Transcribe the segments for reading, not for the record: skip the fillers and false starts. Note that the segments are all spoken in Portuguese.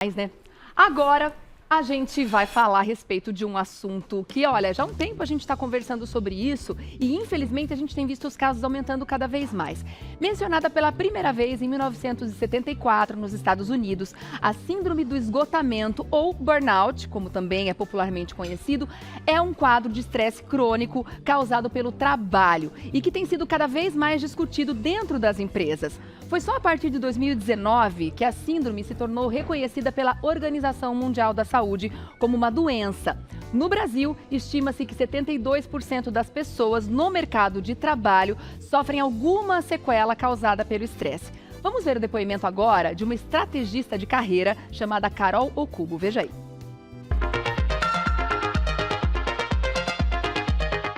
Né? Agora a gente vai falar a respeito de um assunto que, olha, já há um tempo a gente está conversando sobre isso e, infelizmente, a gente tem visto os casos aumentando cada vez mais. Mencionada pela primeira vez em 1974 nos Estados Unidos, a síndrome do esgotamento ou burnout, como também é popularmente conhecido, é um quadro de estresse crônico causado pelo trabalho e que tem sido cada vez mais discutido dentro das empresas. Foi só a partir de 2019 que a síndrome se tornou reconhecida pela Organização Mundial da Saúde como uma doença. No Brasil, estima-se que 72% das pessoas no mercado de trabalho sofrem alguma sequela causada pelo estresse. Vamos ver o depoimento agora de uma estrategista de carreira chamada Carol Okubo. Veja aí.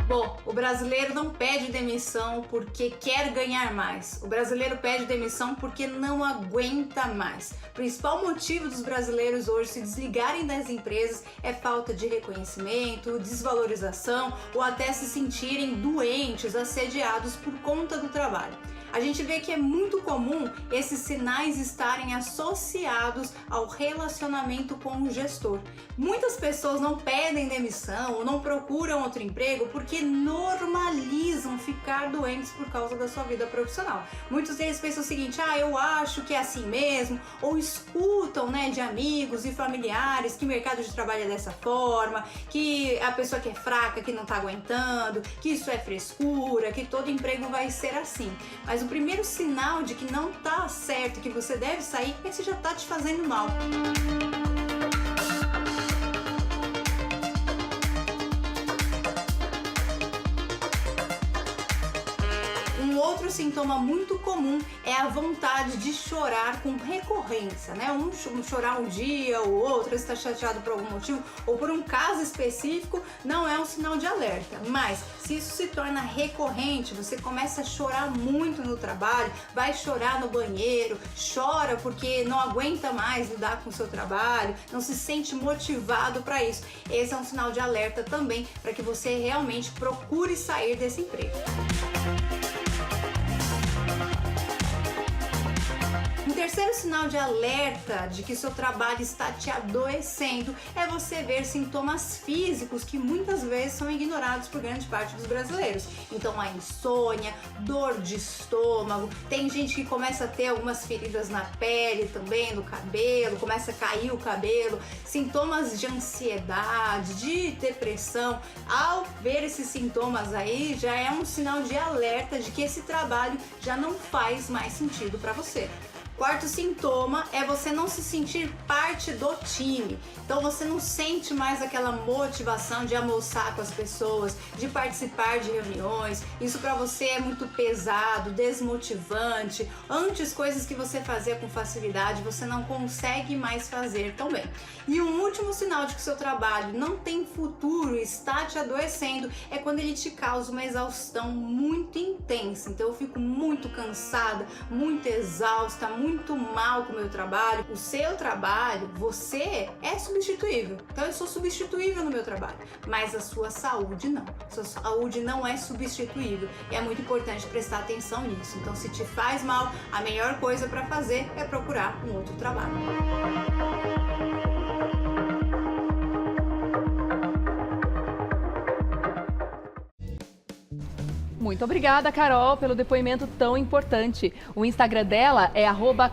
Bom, o brasileiro não pede demissão porque quer ganhar mais. O brasileiro pede demissão porque não aguenta mais. O principal motivo dos brasileiros hoje se desligarem das empresas é falta de reconhecimento, desvalorização ou até se sentirem doentes, assediados por conta do trabalho. A gente vê que é muito comum esses sinais estarem associados ao relacionamento com o gestor. Muitas pessoas não pedem demissão ou não procuram outro emprego porque normalizam ficar doentes por causa da sua vida profissional. Muitos deles pensam o seguinte: eu acho que é assim mesmo, ou escutam, de amigos e familiares que o mercado de trabalho é dessa forma, que a pessoa que é fraca, que não tá aguentando, que isso é frescura, que todo emprego vai ser assim. Mas o primeiro sinal de que não tá certo, que você deve sair, é que você já tá te fazendo mal. Um outro sintoma muito comum é a vontade de chorar com recorrência, chorar um dia ou outro, está chateado por algum motivo ou por um caso específico, não é um sinal de alerta. Mas se isso se torna recorrente, você começa a chorar muito no trabalho, vai chorar no banheiro, chora porque não aguenta mais lidar com o seu trabalho, não se sente motivado para isso. Esse é um sinal de alerta também para que você realmente procure sair desse emprego. Um terceiro sinal de alerta de que seu trabalho está te adoecendo é você ver sintomas físicos que muitas vezes são ignorados por grande parte dos brasileiros. Então a insônia, dor de estômago, tem gente que começa a ter algumas feridas na pele também, no cabelo, começa a cair o cabelo, sintomas de ansiedade, de depressão. Ao ver esses sintomas aí, já é um sinal de alerta de que esse trabalho já não faz mais sentido para você. Quarto sintoma é você não se sentir parte do time. Então você não sente mais aquela motivação de almoçar com as pessoas, de participar de reuniões. Isso para você é muito pesado, desmotivante. Antes, coisas que você fazia com facilidade, você não consegue mais fazer tão bem. E um último sinal de que o seu trabalho não tem futuro e está te adoecendo é quando ele te causa uma exaustão muito intensa. Então eu fico muito cansada, muito exausta, muito mal com o meu trabalho. O seu trabalho, você é substituível. Então eu sou substituível no meu trabalho, mas a sua saúde não. Sua saúde não é substituível e é muito importante prestar atenção nisso. Então se te faz mal, a melhor coisa para fazer é procurar um outro trabalho. Muito obrigada, Carol, pelo depoimento tão importante. O Instagram dela é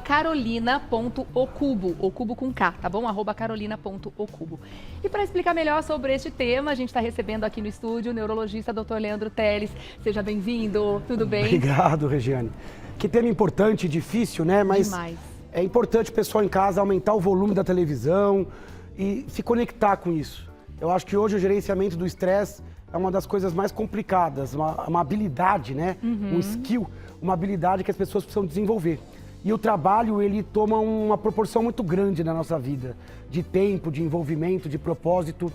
@carolina.okubo, Okubo com K, tá bom? @carolina.okubo. E para explicar melhor sobre este tema, a gente está recebendo aqui no estúdio o neurologista Dr. Leandro Teles. Seja bem-vindo, tudo bem? Obrigado, Regiane. Que tema importante e difícil, né? Mas demais. É importante o pessoal em casa aumentar o volume da televisão e se conectar com isso. Eu acho que hoje o gerenciamento do estresse é uma das coisas mais complicadas, uma habilidade, né? Um skill, uma habilidade que as pessoas precisam desenvolver. E o trabalho, ele toma uma proporção muito grande na nossa vida, de tempo, de envolvimento, de propósito.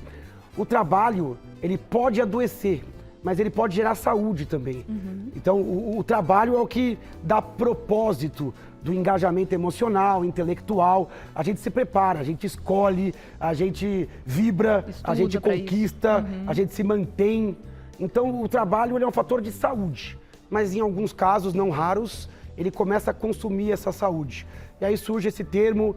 O trabalho, ele pode adoecer, mas ele pode gerar saúde também. Então, o trabalho é o que dá propósito do engajamento emocional, intelectual. A gente se prepara, a gente escolhe, a gente vibra, a gente conquista, a gente se mantém. Então, o trabalho ele é um fator de saúde, mas em alguns casos, não raros, ele começa a consumir essa saúde. E aí surge esse termo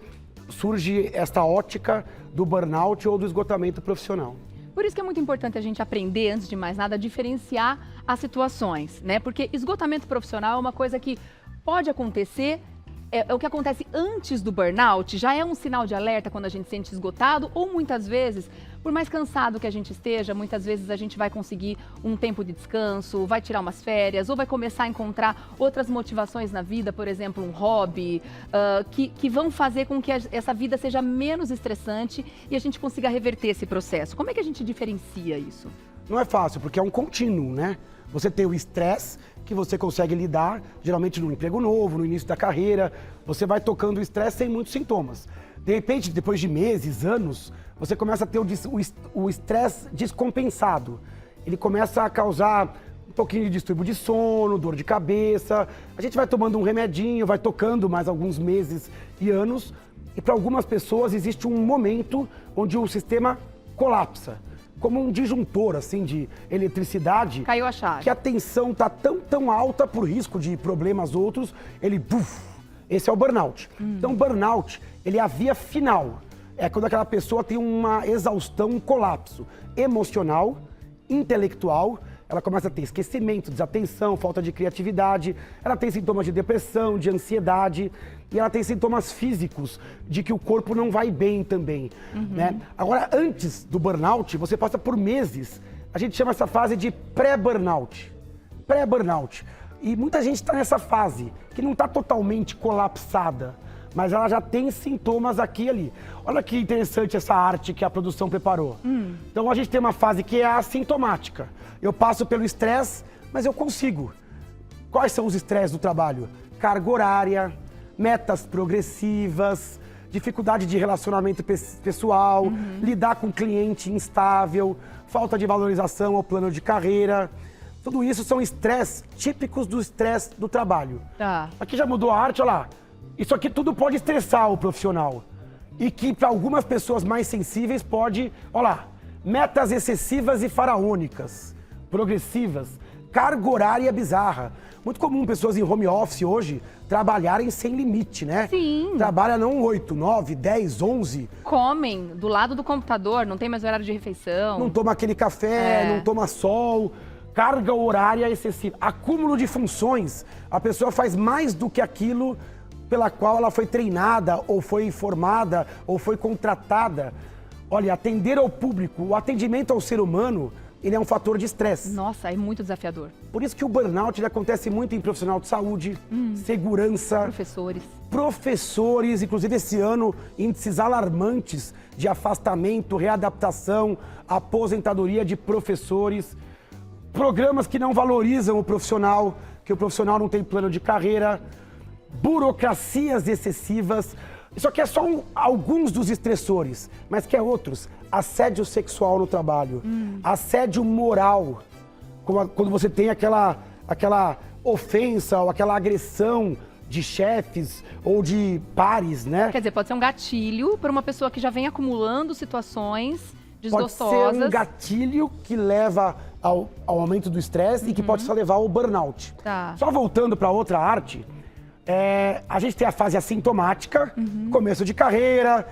surge esta ótica do burnout ou do esgotamento profissional. Por isso que é muito importante a gente aprender, antes de mais nada, a diferenciar as situações, né? Porque esgotamento profissional é uma coisa que pode acontecer, é o que acontece antes do burnout, já é um sinal de alerta quando a gente se sente esgotado, ou muitas vezes, por mais cansado que a gente esteja, muitas vezes a gente vai conseguir um tempo de descanso, vai tirar umas férias, ou vai começar a encontrar outras motivações na vida, por exemplo, um hobby, que vão fazer com que essa vida seja menos estressante e a gente consiga reverter esse processo. Como é que a gente diferencia isso? Não é fácil, porque é um contínuo, né? Você tem o estresse, que você consegue lidar, geralmente no emprego novo, no início da carreira, você vai tocando o estresse sem muitos sintomas. De repente, depois de meses, anos, você começa a ter o estresse descompensado. Ele começa a causar um pouquinho de distúrbio de sono, dor de cabeça. A gente vai tomando um remedinho, vai tocando mais alguns meses e anos, e para algumas pessoas existe um momento onde o sistema colapsa. Como um disjuntor, assim, de eletricidade. Caiu a chave. Que a tensão tá tão alta por risco de problemas outros, ele... Esse é o burnout. Então, o burnout, ele é a via final. É quando aquela pessoa tem uma exaustão, um colapso emocional, intelectual. Ela começa a ter esquecimento, desatenção, falta de criatividade. Ela tem sintomas de depressão, de ansiedade. E ela tem sintomas físicos de que o corpo não vai bem também, né? Agora, antes do burnout, você passa por meses. A gente chama essa fase de pré-burnout. Pré-burnout. E muita gente está nessa fase, que não está totalmente colapsada, mas ela já tem sintomas aqui e ali. Olha que interessante essa arte que a produção preparou. Então, a gente tem uma fase que é assintomática. Eu passo pelo estresse, mas eu consigo. Quais são os estresses do trabalho? Carga horária, metas progressivas, dificuldade de relacionamento pessoal, lidar com cliente instável, falta de valorização ao plano de carreira. Tudo isso são estresses típicos do estresse do trabalho. Tá. Aqui já mudou a arte, olha lá. Isso aqui tudo pode estressar o profissional. E que para algumas pessoas mais sensíveis pode, olha lá, metas excessivas e faraônicas, progressivas, carga horária bizarra. Muito comum pessoas em home office hoje trabalharem sem limite, né? Sim. Trabalha não 8, 9, 10, 11. Comem do lado do computador, não tem mais horário de refeição. Não toma aquele café, não toma sol. Carga horária excessiva. Acúmulo de funções. A pessoa faz mais do que aquilo pela qual ela foi treinada, ou foi formada, ou foi contratada. Olha, atender ao público, o atendimento ao ser humano, ele é um fator de estresse. Nossa, é muito desafiador. Por isso que o burnout ele acontece muito em profissional de saúde, segurança, professores, inclusive esse ano, índices alarmantes de afastamento, readaptação, aposentadoria de professores, programas que não valorizam o profissional, que o profissional não tem plano de carreira, burocracias excessivas. Isso aqui é só alguns dos estressores, mas que é outros. Assédio sexual no trabalho, assédio moral, quando você tem aquela ofensa ou aquela agressão de chefes ou de pares, né? Quer dizer, pode ser um gatilho para uma pessoa que já vem acumulando situações desgostosas. Pode ser um gatilho que leva ao aumento do estresse e que pode só levar ao burnout. Tá. Só voltando para outra arte, a gente tem a fase assintomática, começo de carreira,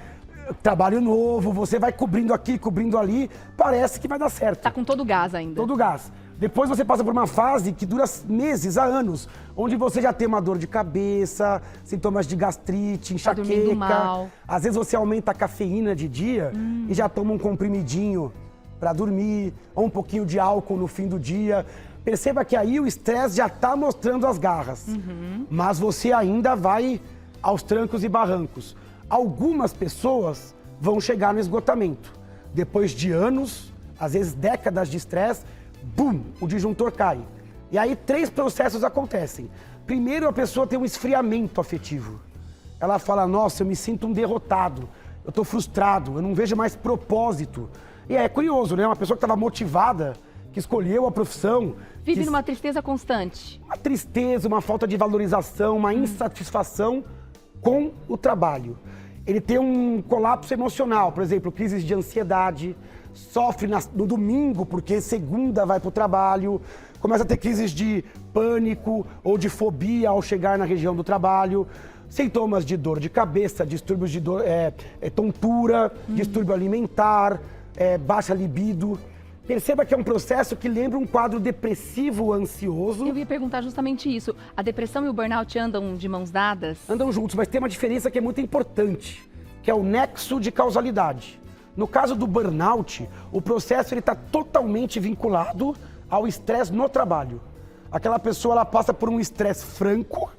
trabalho novo, você vai cobrindo aqui, cobrindo ali, parece que vai dar certo. Tá com todo o gás ainda. Todo o gás. Depois você passa por uma fase que dura meses a anos, onde você já tem uma dor de cabeça, sintomas de gastrite, enxaqueca. Tá dormindo mal. Às vezes você aumenta a cafeína de dia e já toma um comprimidinho para dormir, ou um pouquinho de álcool no fim do dia. Perceba que aí o estresse já está mostrando as garras, mas você ainda vai aos trancos e barrancos. Algumas pessoas vão chegar no esgotamento. Depois de anos, às vezes décadas de estresse, bum, o disjuntor cai. E aí 3 processos acontecem. Primeiro, a pessoa tem um esfriamento afetivo. Ela fala, nossa, eu me sinto um derrotado, eu estou frustrado, eu não vejo mais propósito. E é curioso, né? Uma pessoa que estava motivada, que escolheu a profissão... Vive numa tristeza constante. Uma tristeza, uma falta de valorização, uma insatisfação com o trabalho. Ele tem um colapso emocional, por exemplo, crises de ansiedade, sofre no domingo porque segunda vai para o trabalho, começa a ter crises de pânico ou de fobia ao chegar na região do trabalho, Sintomas de dor de cabeça, distúrbios de dor, tontura, distúrbio alimentar, baixa libido. Perceba que é um processo que lembra um quadro depressivo ansioso. Eu ia perguntar justamente isso. A depressão e o burnout andam de mãos dadas? Andam juntos, mas tem uma diferença que é muito importante, que é o nexo de causalidade. No caso do burnout, o processo está totalmente vinculado ao estresse no trabalho. Aquela pessoa ela passa por um estresse franco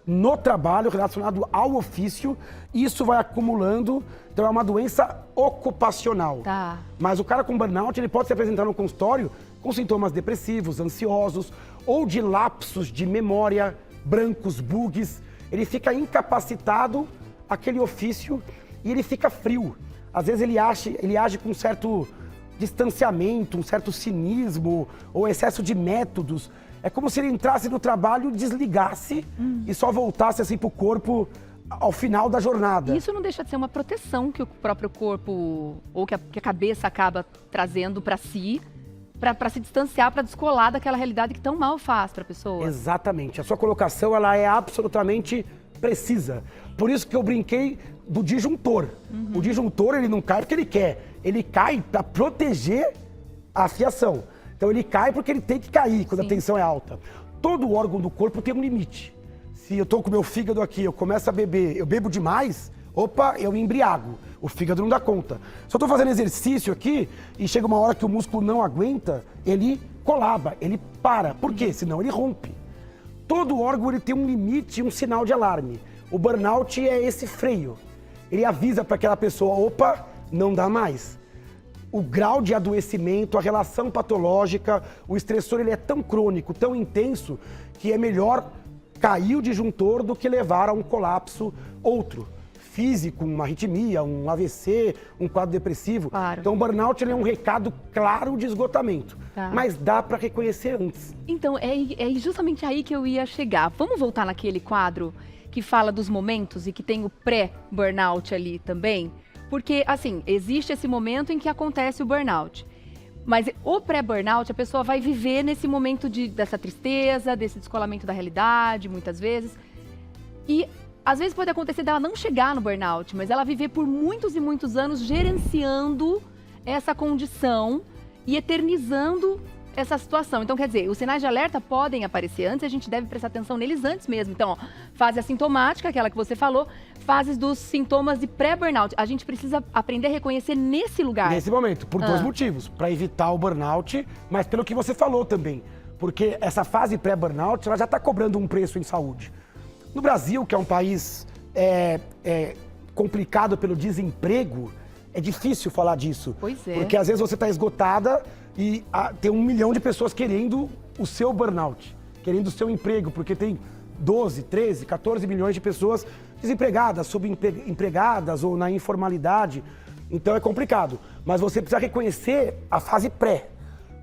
no trabalho, relacionado ao ofício, e isso vai acumulando, então é uma doença ocupacional. Tá. Mas o cara com burnout, ele pode se apresentar no consultório com sintomas depressivos, ansiosos, ou de lapsos de memória, brancos, bugs. Ele fica incapacitado aquele ofício e ele fica frio. Às vezes ele age com um certo distanciamento, um certo cinismo ou excesso de métodos. É como se ele entrasse no trabalho, desligasse e só voltasse assim pro corpo ao final da jornada. Isso não deixa de ser uma proteção que o próprio corpo ou que a cabeça acaba trazendo para si, para se distanciar, para descolar daquela realidade que tão mal faz para a pessoa. Exatamente. A sua colocação ela é absolutamente precisa. Por isso que eu brinquei do disjuntor. O disjuntor ele não cai porque ele quer, ele cai para proteger a fiação. Então ele cai porque ele tem que cair quando a tensão é alta. Todo órgão do corpo tem um limite. Se eu tô com meu fígado aqui, eu começo a beber, eu bebo demais, opa, eu me embriago. O fígado não dá conta. Se eu tô fazendo exercício aqui e chega uma hora que o músculo não aguenta, ele colaba, ele para. Por quê? Senão ele rompe. Todo órgão ele tem um limite, um sinal de alarme. O burnout é esse freio. Ele avisa para aquela pessoa, opa, não dá mais. O grau de adoecimento, a relação patológica, o estressor ele é tão crônico, tão intenso, que é melhor cair o disjuntor do que levar a um colapso outro, físico, uma arritmia, um AVC, um quadro depressivo. Claro. Então o burnout ele é um recado claro de esgotamento, Tá. mas dá para reconhecer antes. Então, é justamente aí que eu ia chegar. Vamos voltar naquele quadro que fala dos momentos e que tem o pré-burnout ali também? Porque, assim, existe esse momento em que acontece o burnout. Mas o pré-burnout, a pessoa vai viver nesse momento dessa tristeza, desse descolamento da realidade, muitas vezes. E, às vezes, pode acontecer dela não chegar no burnout, mas ela viver por muitos e muitos anos gerenciando essa condição e eternizando essa situação. Então, quer dizer, os sinais de alerta podem aparecer antes e a gente deve prestar atenção neles antes mesmo. Então, ó, fase assintomática, aquela que você falou, fases dos sintomas de pré-burnout. A gente precisa aprender a reconhecer nesse lugar. Nesse momento, por dois motivos. Para evitar o burnout, mas pelo que você falou também. Porque essa fase pré-burnout, ela já está cobrando um preço em saúde. No Brasil, que é um país complicado pelo desemprego, é difícil falar disso. Pois é. Porque às vezes você está esgotada e tem 1 milhão de pessoas querendo o seu burnout, querendo o seu emprego, porque tem 12, 13, 14 milhões de pessoas desempregadas, subempregadas ou na informalidade. Então é complicado. Mas você precisa reconhecer a fase pré.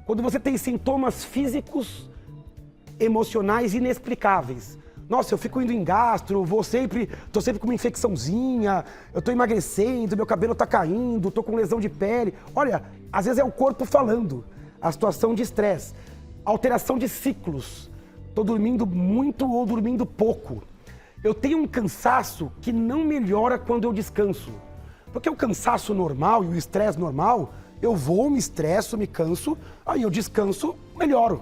Quando você tem sintomas físicos, emocionais inexplicáveis. Nossa, eu fico indo em gastro, tô sempre com uma infecçãozinha, eu tô emagrecendo, meu cabelo tá caindo, tô com lesão de pele. Olha, às vezes é o corpo falando, a situação de estresse, alteração de ciclos. Tô dormindo muito ou dormindo pouco. Eu tenho um cansaço que não melhora quando eu descanso. Porque o cansaço normal e o estresse normal, eu vou, me estresso, me canso, aí eu descanso, melhoro.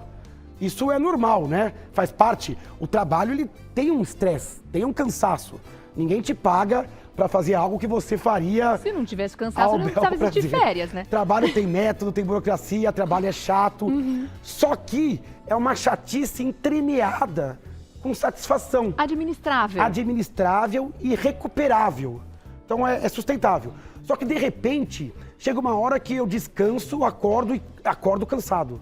Isso é normal, né? Faz parte. O trabalho, ele tem um estresse, tem um cansaço. Ninguém te paga para fazer algo que você faria... Se não tivesse cansaço, não precisava existir férias, né? Trabalho tem método, tem burocracia, trabalho é chato. Só que é uma chatice entremeada com satisfação. Administrável. Administrável e recuperável. Então é sustentável. Só que de repente, chega uma hora que eu descanso, acordo cansado.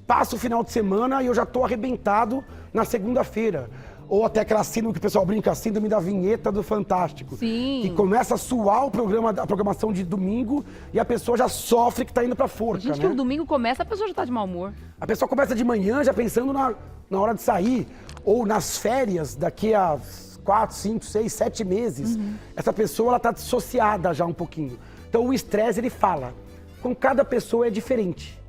Passo o final de semana e eu já tô arrebentado na segunda-feira. Ou até aquela síndrome que o pessoal brinca, a síndrome da vinheta do Fantástico. Sim. Que começa a suar a programação de domingo e a pessoa já sofre que tá indo pra forca, Gente, né? que o domingo começa, a pessoa já tá de mau humor. A pessoa começa de manhã já pensando na hora de sair. Ou nas férias, daqui a 4, 5, 6, 7 meses. Essa pessoa, ela tá dissociada já um pouquinho. Então o estresse, ele fala. Com cada pessoa é diferente.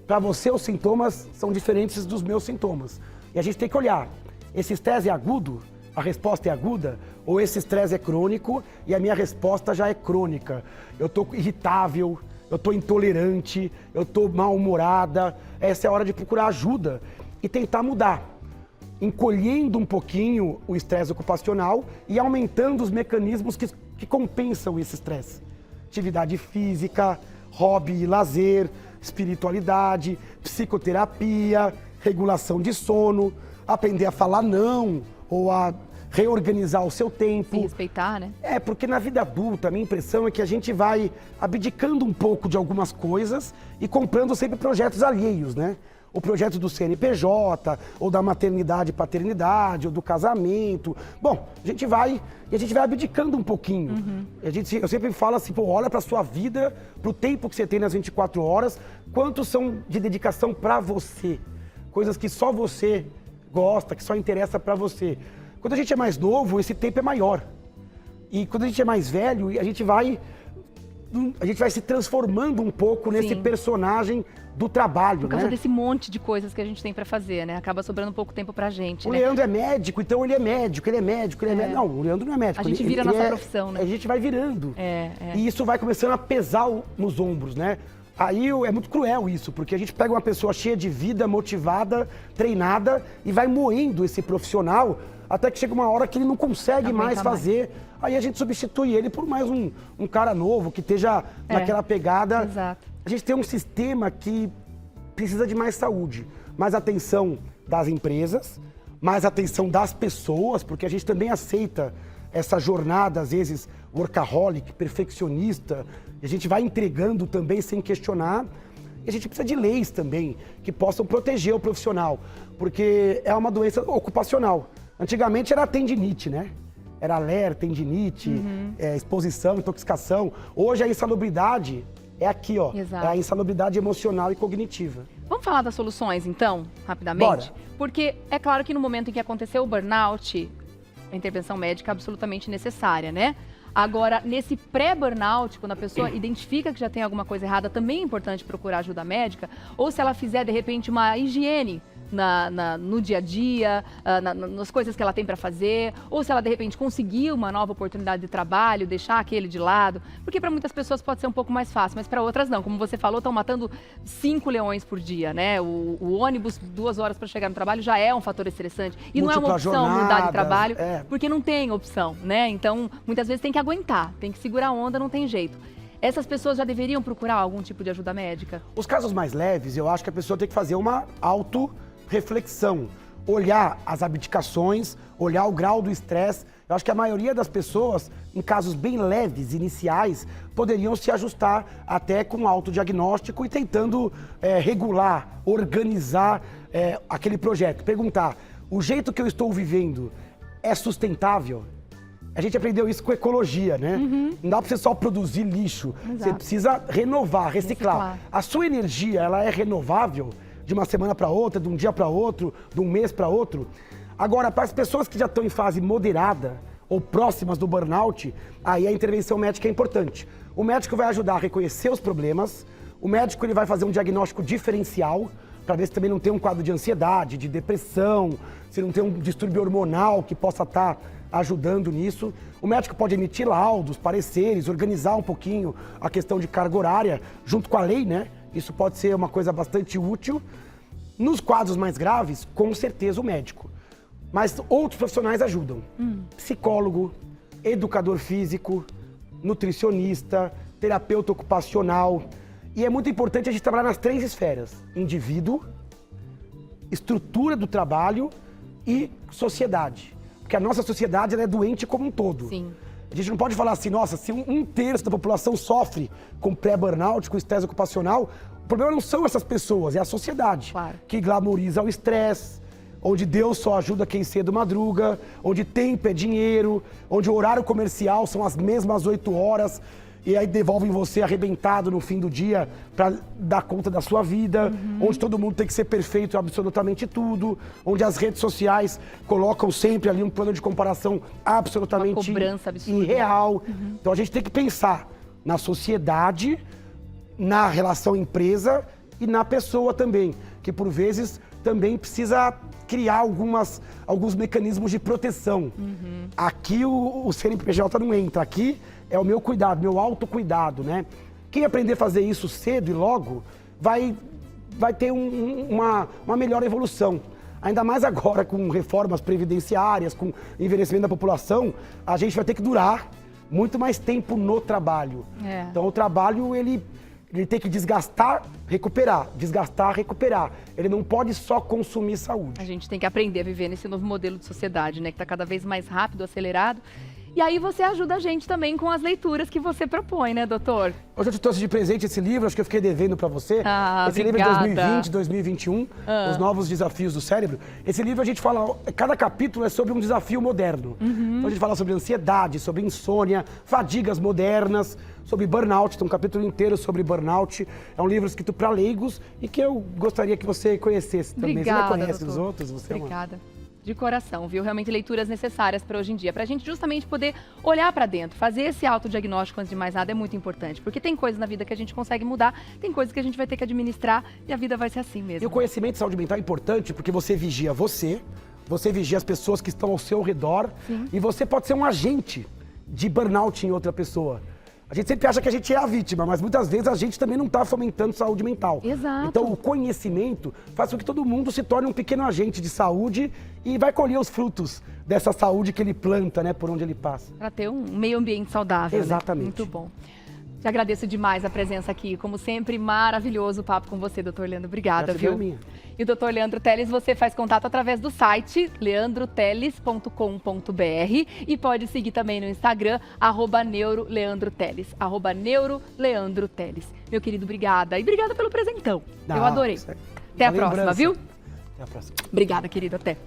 Para você, os sintomas são diferentes dos meus sintomas. E a gente tem que olhar. Esse estresse é agudo, a resposta é aguda, ou esse estresse é crônico e a minha resposta já é crônica. Eu tô irritável, eu tô intolerante, eu tô mal-humorada. Essa é a hora de procurar ajuda e tentar mudar, encolhendo um pouquinho o estresse ocupacional e aumentando os mecanismos que compensam esse estresse. Atividade física, hobby e lazer, espiritualidade, psicoterapia, regulação de sono, aprender a falar não ou a reorganizar o seu tempo. Se respeitar, né? Porque na vida adulta, a minha impressão é que a gente vai abdicando um pouco de algumas coisas e comprando sempre projetos alheios, né? O projeto do CNPJ, ou da maternidade e paternidade, ou do casamento. Bom, a gente vai abdicando um pouquinho. Eu sempre falo assim, pô, olha pra sua vida, pro tempo que você tem nas 24 horas, quantos são de dedicação pra você? Coisas que só você gosta, que só interessa pra você. Quando a gente é mais novo, esse tempo é maior. E quando a gente é mais velho, a gente vai se transformando um pouco nesse personagem do trabalho, Por causa desse monte de coisas que a gente tem pra fazer, né? Acaba sobrando pouco tempo pra gente, O né? Leandro é médico, então ele é médico, ele é médico. Não, o Leandro não é médico. A gente vira a nossa profissão, né? A gente vai virando. É. E isso vai começando a pesar nos ombros, né? Aí é muito cruel isso, porque a gente pega uma pessoa cheia de vida, motivada, treinada, e vai moendo esse profissional até que chega uma hora que ele não consegue mais fazer. Aí a gente substitui ele por mais um cara novo, que esteja naquela pegada. Exato. A gente tem um sistema que precisa de mais saúde, mais atenção das empresas, mais atenção das pessoas, porque a gente também aceita essa jornada, às vezes, workaholic, perfeccionista, e a gente vai entregando também sem questionar. E a gente precisa de leis também, que possam proteger o profissional, porque é uma doença ocupacional. Antigamente era a tendinite, né? Era alerta, tendinite, exposição, intoxicação. Hoje a insalubridade é aqui, ó. Exato. É a insalubridade emocional e cognitiva. Vamos falar das soluções, então, rapidamente? Bora. Porque é claro que no momento em que aconteceu o burnout, a intervenção médica é absolutamente necessária, né? Agora, nesse pré-burnout, quando a pessoa identifica que já tem alguma coisa errada, também é importante procurar ajuda médica, ou se ela fizer, de repente, uma higiene no dia a dia, nas coisas que ela tem para fazer, ou se ela de repente conseguir uma nova oportunidade de trabalho, deixar aquele de lado, porque para muitas pessoas pode ser um pouco mais fácil, mas para outras não. Como você falou, estão matando 5 leões por dia, né? O ônibus, 2 horas para chegar no trabalho já é um fator estressante. E não é uma opção mudar de trabalho, porque não tem opção, né? Então, muitas vezes tem que aguentar, tem que segurar a onda, não tem jeito. Essas pessoas já deveriam procurar algum tipo de ajuda médica? Os casos mais leves, eu acho que a pessoa tem que fazer uma autorreflexão, olhar as abdicações, olhar o grau do estresse. Eu acho que a maioria das pessoas, em casos bem leves, iniciais, poderiam se ajustar até com autodiagnóstico e tentando regular, organizar aquele projeto. Perguntar, o jeito que eu estou vivendo é sustentável? A gente aprendeu isso com ecologia, né? Não dá pra você só produzir lixo. Exato. Você precisa renovar, reciclar. A sua energia, ela é renovável de uma semana para outra, de um dia para outro, de um mês para outro. Agora, para as pessoas que já estão em fase moderada ou próximas do burnout, aí a intervenção médica é importante. O médico vai ajudar a reconhecer os problemas, o médico ele vai fazer um diagnóstico diferencial, para ver se também não tem um quadro de ansiedade, de depressão, se não tem um distúrbio hormonal que possa estar ajudando nisso. O médico pode emitir laudos, pareceres, organizar um pouquinho a questão de carga horária, junto com a lei, né? Isso pode ser uma coisa bastante útil. Nos quadros mais graves, com certeza o médico. Mas outros profissionais ajudam. Psicólogo, educador físico, nutricionista, terapeuta ocupacional. E é muito importante a gente trabalhar nas 3 esferas: indivíduo, estrutura do trabalho e sociedade. Porque a nossa sociedade ela é doente como um todo. Sim. A gente não pode falar assim, nossa, se 1/3 da população sofre com pré-burnout, com estresse ocupacional, o problema não são essas pessoas, é a sociedade. Claro. Que glamoriza o estresse, onde Deus só ajuda quem cedo madruga, onde tempo é dinheiro, onde o horário comercial são as mesmas 8 horas, e aí devolvem você arrebentado no fim do dia para dar conta da sua vida, onde todo mundo tem que ser perfeito em absolutamente tudo, onde as redes sociais colocam sempre ali um plano de comparação absolutamente Uma cobrança absurda. irreal. Então a gente tem que pensar na sociedade, na relação empresa e na pessoa também, que por vezes também precisa criar alguns mecanismos de proteção. Aqui o CNPJ não entra, aqui é o meu cuidado, meu autocuidado, né? Quem aprender a fazer isso cedo e logo vai ter uma melhor evolução. Ainda mais agora com reformas previdenciárias, com envelhecimento da população, a gente vai ter que durar muito mais tempo no trabalho. Então o trabalho, ele tem que desgastar, recuperar, desgastar, recuperar. Ele não pode só consumir saúde. A gente tem que aprender a viver nesse novo modelo de sociedade, né? Que está cada vez mais rápido, acelerado. E aí você ajuda a gente também com as leituras que você propõe, né, doutor? Hoje eu te trouxe de presente esse livro, acho que eu fiquei devendo para você. Esse Obrigada. livro é de 2020, 2021, Os Novos Desafios do Cérebro. Esse livro a gente fala, cada capítulo é sobre um desafio moderno. Então a gente fala sobre ansiedade, sobre insônia, fadigas modernas, sobre burnout, tem um capítulo inteiro sobre burnout. É um livro escrito para leigos e que eu gostaria que você conhecesse também. Obrigada, você já conhece doutor. os outros? Você Obrigada. De coração, viu? Realmente leituras necessárias para hoje em dia, para a gente justamente poder olhar para dentro, fazer esse autodiagnóstico antes de mais nada é muito importante, porque tem coisas na vida que a gente consegue mudar, tem coisas que a gente vai ter que administrar e a vida vai ser assim mesmo. E o conhecimento de saúde mental é importante porque você vigia você vigia as pessoas que estão ao seu redor. Sim. E você pode ser um agente de burnout em outra pessoa. A gente sempre acha que a gente é a vítima, mas muitas vezes a gente também não está fomentando saúde mental. Exato. Então o conhecimento faz com que todo mundo se torne um pequeno agente de saúde e vai colher os frutos dessa saúde que ele planta, né, por onde ele passa. Para ter um meio ambiente saudável. Exatamente. Né? Muito bom. Te agradeço demais a presença aqui. Como sempre, maravilhoso o papo com você, doutor Leandro. Obrigada, viu? Minha. E o doutor Leandro Teles, você faz contato através do site leandroteles.com.br e pode seguir também no Instagram, @neuroleandroteles, @neuroleandroteles. Meu querido, obrigada. E obrigada pelo presentão. Eu adorei. Até a próxima, viu? Até a próxima. Obrigada, querido. Até.